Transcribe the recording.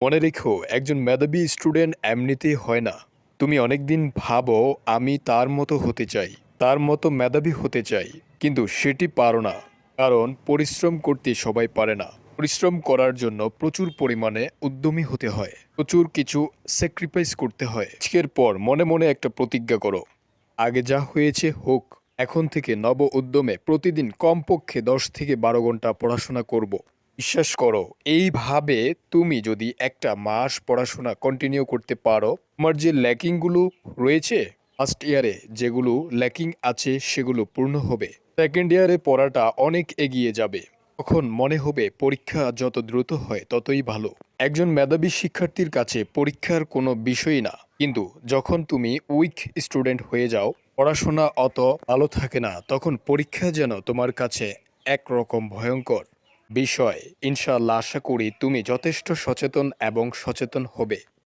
মনে রেখো, একজন মেধাবী স্টুডেন্ট এমনিতেই হয় না। তুমি অনেকদিন ভাবো আমি তার মতো হতে চাই, তার মতো মেধাবী হতে চাই, কিন্তু সেটি পারো না। কারণ পরিশ্রম করতে সবাই পারে না। পরিশ্রম করার জন্য প্রচুর পরিমাণে উদ্যমী হতে হয়, প্রচুর কিছু স্যাক্রিফাইস করতে হয়। আজকের পর মনে মনে একটা প্রতিজ্ঞা করো, আগে যা হয়েছে হোক, এখন থেকে নব উদ্যমে প্রতিদিন কমপক্ষে 10 থেকে 12 ঘন্টা পড়াশোনা করব। বিশ্বাস করো, এইভাবে তুমি যদি একটা মাস পড়াশোনা কন্টিনিউ করতে পারো, তোমার যে ল্যাকিংগুলো রয়েছে ফার্স্ট ইয়ারে, যেগুলো ল্যাকিং আছে সেগুলো পূর্ণ হবে। সেকেন্ড ইয়ারে পড়াটা অনেক এগিয়ে যাবে। তখন মনে হবে পরীক্ষা যত দ্রুত হয় ততই ভালো। একজন মেধাবী শিক্ষার্থীর কাছে পরীক্ষার কোনো বিষয়ই না, কিন্তু যখন তুমি উইক স্টুডেন্ট হয়ে যাও, পড়াশোনা অত ভালো থাকে না, তখন পরীক্ষা যেন তোমার কাছে একরকম ভয়ঙ্কর বিষয়। ইনশাআল্লাহ আশা করি তুমি যথেষ্ট সচেতন এবং সচেতন হবে।